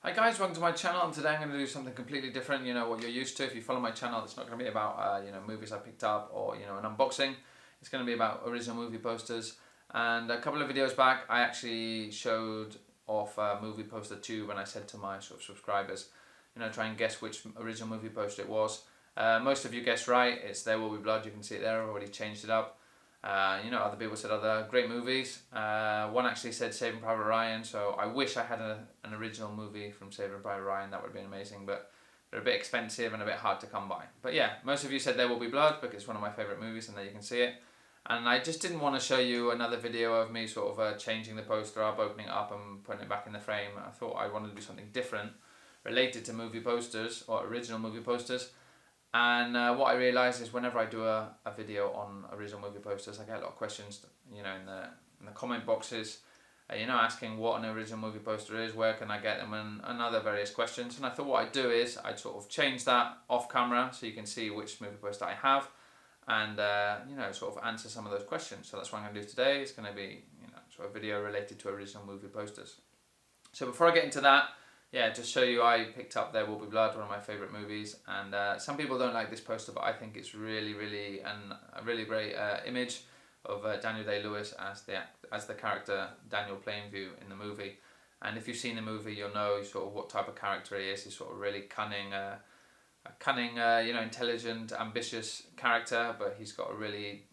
Hi guys, welcome to my channel, and today I'm going to do something completely different. You know what you're used to. If you follow my channel, it's not going to be about movies I picked up or an unboxing. It's going to be about original movie posters. And a couple of videos back, I actually showed off movie poster 2 when I said to my sort of subscribers, try and guess which original movie poster it was. Most of you guessed right. It's There Will Be Blood. You can see it there. I've already changed it up. Other people said other great movies. One actually said Saving Private Ryan, so I wish I had an original movie from Saving Private Ryan. That would have been amazing, but they're a bit expensive and a bit hard to come by. But yeah, most of you said There Will Be Blood because it's one of my favourite movies, and there you can see it. And I just didn't want to show you another video of me sort of changing the poster up, opening it up and putting it back in the frame. I thought I wanted to do something different related to movie posters, or original movie posters. And what I realised is whenever I do a video on original movie posters, I get a lot of questions, in the comment boxes, asking what an original movie poster is, where can I get them, and other various questions. And I thought what I'd do is I'd sort of change that off camera so you can see which movie poster I have, and sort of answer some of those questions. So that's what I'm going to do today. It's going to be sort of a video related to original movie posters. So before I get into that, just show you I picked up There Will Be Blood, one of my favourite movies, and some people don't like this poster, but I think it's really a really great image of Daniel Day-Lewis as the character Daniel Plainview in the movie. And if you've seen the movie, you'll know sort of what type of character he is. He's sort of really cunning, intelligent, ambitious character, but he's got a really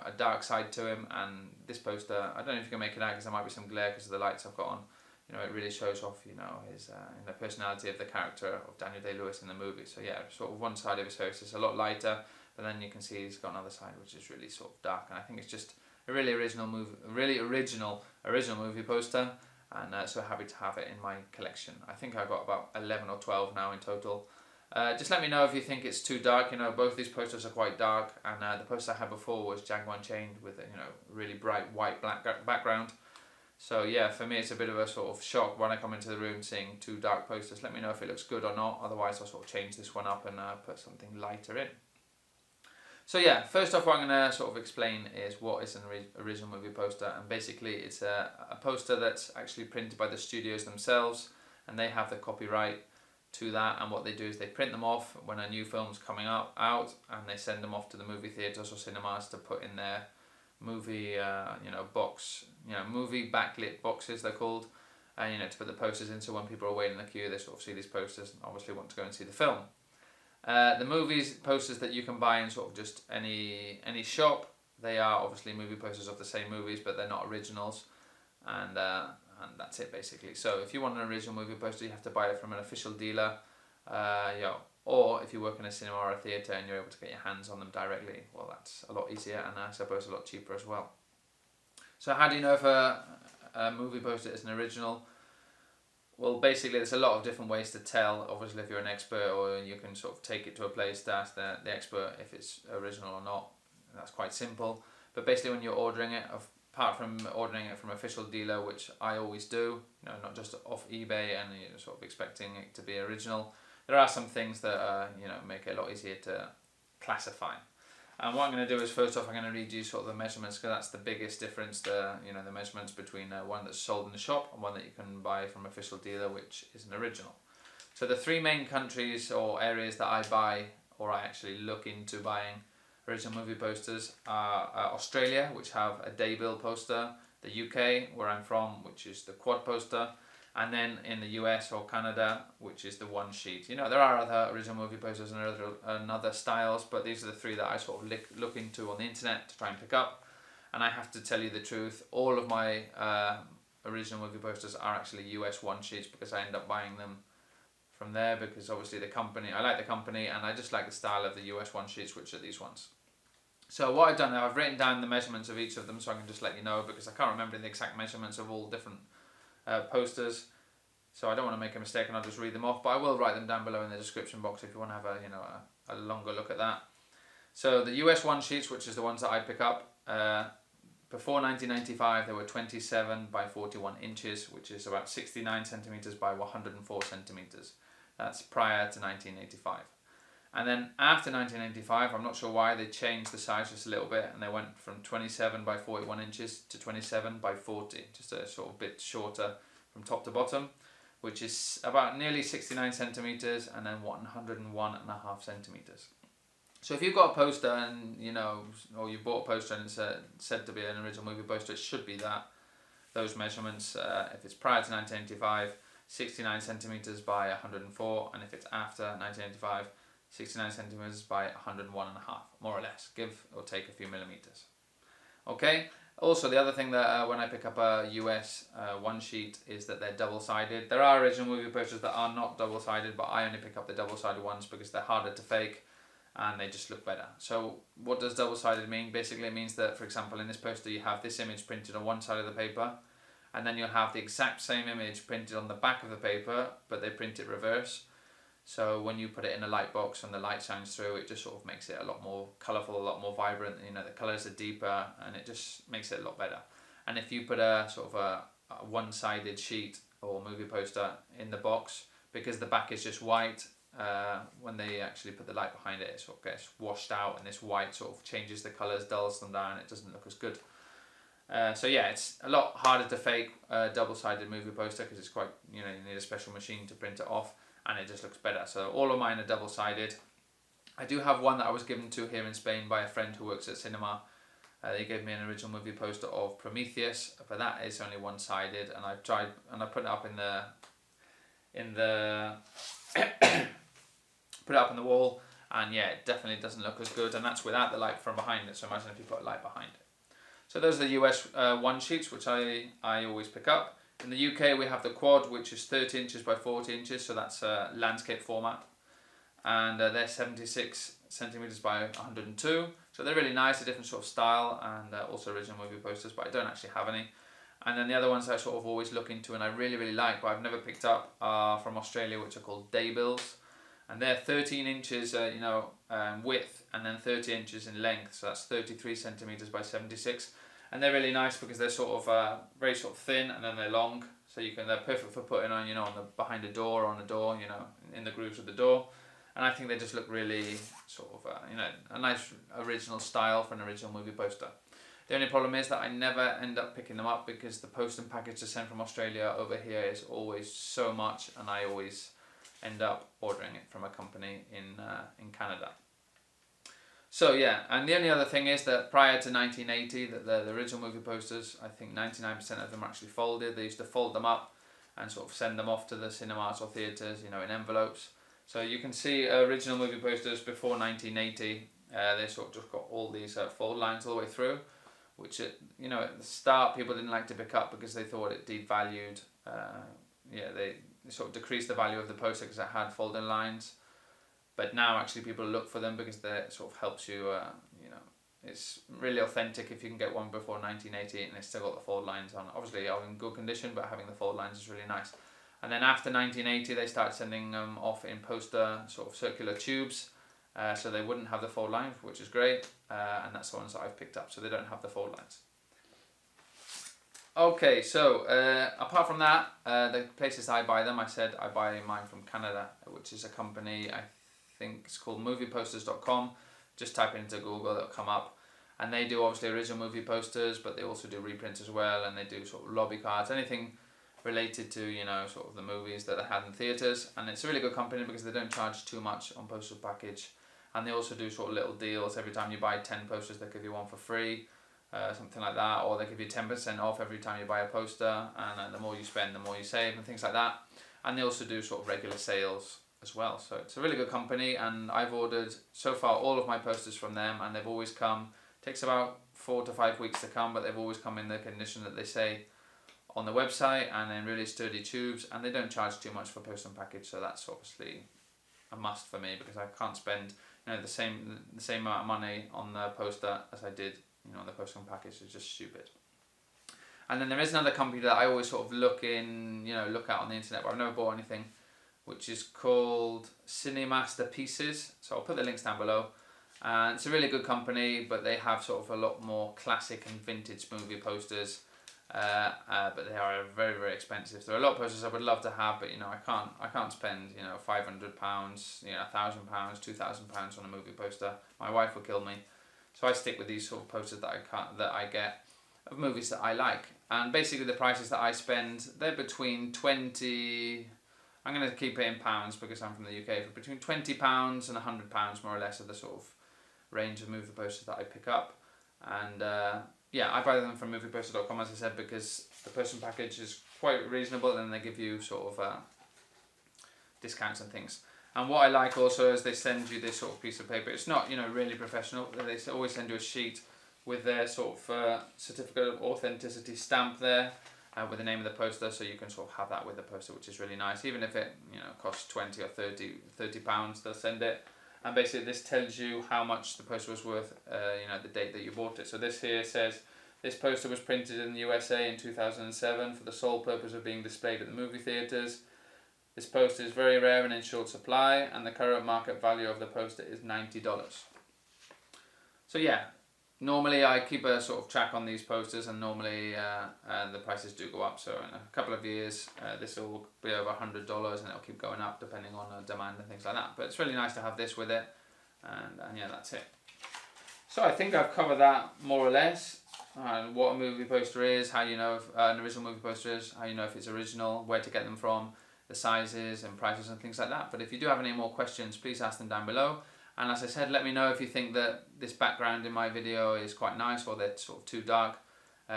a dark side to him. And this poster, I don't know if you can make it out because there might be some glare because of the lights I've got on. It really shows off, his the personality of the character of Daniel Day-Lewis in the movie. So yeah, sort of one side of his face is a lot lighter, but then you can see he's got another side which is really sort of dark. And I think it's just a really original movie poster, and so happy to have it in my collection. I think I've got about 11 or 12 now in total. Just let me know if you think it's too dark. Both of these posters are quite dark, and the poster I had before was Django Unchained with a really bright white black background. So yeah, for me it's a bit of a sort of shock when I come into the room seeing two dark posters. Let me know if it looks good or not, otherwise I'll sort of change this one up and put something lighter in. So yeah, first off what I'm going to sort of explain is what is an original movie poster, and basically it's a poster that's actually printed by the studios themselves, and they have the copyright to that, and what they do is they print them off when a new film's coming out, and they send them off to the movie theatres or cinemas to put in their movie box, movie backlit boxes they're called, to put the posters in, so when people are waiting in the queue they sort of see these posters and obviously want to go and see the film. The movies posters that you can buy in sort of just any shop, they are obviously movie posters of the same movies, but they're not originals, and that's it basically. So if you want an original movie poster, you have to buy it from an official dealer, or if you work in a cinema or a theatre and you're able to get your hands on them directly, well, that's a lot easier and I suppose a lot cheaper as well. So how do you know if a movie poster is an original? Well, basically there's a lot of different ways to tell. Obviously if you're an expert, or you can sort of take it to a place to ask the expert if it's original or not. That's quite simple. But basically when you're ordering it, apart from ordering it from an official dealer, which I always do, not just off eBay and you're sort of expecting it to be original, there are some things that make it a lot easier to classify. And what I'm going to do is first off I'm going to read you sort of the measurements, because that's the biggest difference, the measurements between one that's sold in the shop and one that you can buy from official dealer, which is an original. So the three main countries or areas that I buy, or I actually look into buying original movie posters, are Australia, which have a Daybill poster, the UK, where I'm from, which is the quad poster, and then in the US or Canada, which is the one sheet. There are other original movie posters and other styles, but these are the three that I sort of look into on the internet to try and pick up. And I have to tell you the truth, all of my original movie posters are actually US one sheets, because I end up buying them from there, because obviously I like the company and I just like the style of the US one sheets, which are these ones. So what I've done now, I've written down the measurements of each of them so I can just let you know, because I can't remember the exact measurements of all different posters, so I don't want to make a mistake and I'll just read them off, but I will write them down below in the description box if you want to have a longer look at that. So the US one sheets, which is the ones that I pick up, before 1995 they were 27 by 41 inches, which is about 69 centimeters by 104 centimeters. That's prior to 1985. And then after 1985, I'm not sure why, they changed the size just a little bit, and they went from 27 by 41 inches to 27 by 40, just a sort of bit shorter from top to bottom. which is about nearly 69 centimeters, and then 101.5 centimeters. So if you've got a poster and, you know, or you bought a poster and it's said to be an original movie poster, it should be those measurements. If it's prior to 1985, 69 centimeters by 104, and if it's after 1985, 69 centimeters by 101.5, more or less, give or take a few millimeters. Okay. Also, the other thing that when I pick up a US one sheet is that they're double-sided. There are original movie posters that are not double-sided, but I only pick up the double-sided ones because they're harder to fake and they just look better. So what does double-sided mean? Basically it means that, for example, in this poster you have this image printed on one side of the paper, and then you'll have the exact same image printed on the back of the paper, but they print it reverse. So when you put it in a light box and the light shines through, it just sort of makes it a lot more colourful, a lot more vibrant. You know, the colours are deeper and it just makes it a lot better. And if you put a sort of a one-sided sheet or movie poster in the box, because the back is just white, when they actually put the light behind it, it sort of gets washed out, and this white sort of changes the colours, dulls them down, it doesn't look as good. So yeah, it's a lot harder to fake a double-sided movie poster because it's quite, you know, you need a special machine to print it off, and it just looks better. So all of mine are double-sided. I do have one that I was given to here in Spain by a friend who works at cinema. They gave me an original movie poster of Prometheus, but that is only one-sided, and I've tried, and I put it up in the put it up on the wall, and yeah, it definitely doesn't look as good, and that's without the light from behind it. So imagine if you put a light behind it. So those are the US one sheets, which I always pick up. In the UK we have the quad, which is 30 inches by 40 inches, so that's a landscape format, and they're 76 centimeters by 102. So they're really nice, a different sort of style, and also original movie posters, but I don't actually have any. And then the other ones I sort of always look into and I really, really like, but I've never picked up, are from Australia, which are called Daybills. And they're 13 inches width, and then 30 inches in length, so that's 33 centimeters by 76. And they're really nice because they're sort of very sort of thin, and then they're long, so they're perfect for putting on, you know, behind a door or on a door, you know, in the grooves of the door. And I think they just look really sort of a nice original style for an original movie poster. The only problem is that I never end up picking them up because the post and package to send from Australia over here is always so much, and I always end up ordering it from a company in Canada. So yeah, and the only other thing is that prior to 1980, that the original movie posters, I think 99% of them are actually folded. They used to fold them up and sort of send them off to the cinemas or theatres, you know, in envelopes. So you can see original movie posters before 1980. They sort of just got all these fold lines all the way through, which at the start people didn't like to pick up because they thought it devalued. They sort of decreased the value of the poster because it had folding lines. But now actually people look for them because they sort of helps you, it's really authentic if you can get one before 1980 and it's still got the fold lines on. Obviously in good condition, but having the fold lines is really nice. And then after 1980 they started sending them off in poster sort of circular tubes, so they wouldn't have the fold lines, which is great, and that's the ones that I've picked up, so they don't have the fold lines. Okay, so apart from that, the places I buy them, I said I buy mine from Canada, which is a company, I think it's called movieposters.com. Just type it into Google, it'll come up. And they do obviously original movie posters, but they also do reprints as well, and they do sort of lobby cards, anything related to, sort of the movies that they had in theatres. And it's a really good company because they don't charge too much on postal package. And they also do sort of little deals. Every time you buy 10 posters, they give you one for free, something like that. Or they give you 10% off every time you buy a poster. And the more you spend, the more you save, and things like that. And they also do sort of regular sales as well. So it's a really good company, and I've ordered so far all of my posters from them, and they've always come. Takes about 4 to 5 weeks to come, but they've always come in the condition that they say on the website, and in really sturdy tubes, and they don't charge too much for post and package, so that's obviously a must for me because I can't spend the same amount of money on the poster as I did on the post and package. It's just stupid. And then there is another company that I always sort of look at on the internet, but I've never bought anything, which is called Cinemaster Pieces. So I'll put the links down below. And it's a really good company, but they have sort of a lot more classic and vintage movie posters. But they are very, very expensive. There are a lot of posters I would love to have, but I can't spend £500, £1,000, £2,000 on a movie poster. My wife will kill me. So I stick with these sort of posters that I get of movies that I like. And basically the prices that I spend, they're between 20, I'm going to keep it in pounds because I'm from the UK, but between £20 and £100 more or less are the sort of range of movie posters that I pick up. And yeah, I buy them from movieposter.com, as I said, because the poster package is quite reasonable, and they give you sort of discounts and things. And what I like also is they send you this sort of piece of paper. It's not, you know, really professional. They always send you a sheet with their sort of certificate of authenticity stamp there, with the name of the poster, so you can sort of have that with the poster, which is really nice. Even if it, you know, costs 20 or 30 pounds, they'll send it. And basically this tells you how much the poster was worth, you know, the date that you bought it. So this here says, this poster was printed in the USA in 2007 for the sole purpose of being displayed at the movie theatres. This poster is very rare and in short supply, and the current market value of the poster is $90. So yeah, normally I keep a sort of track on these posters, and normally the prices do go up. So in a couple of years, this will be over $100, and it'll keep going up depending on demand and things like that. But it's really nice to have this with it, and yeah, that's it. So I think I've covered that more or less. What a movie poster is, how you know if an original movie poster is, how you know if it's original, where to get them from, the sizes and prices and things like that. But if you do have any more questions, please ask them down below. And as I said, let me know if you think that this background in my video is quite nice, or they're sort of too dark.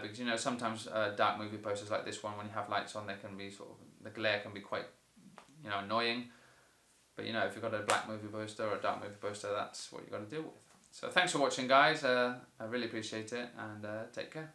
Because, you know, sometimes dark movie posters like this one, when you have lights on, they can be sort of, the glare can be quite, you know, annoying. But, you know, if you've got a black movie poster or a dark movie poster, that's what you've got to deal with. So thanks for watching, guys. I really appreciate it, and take care.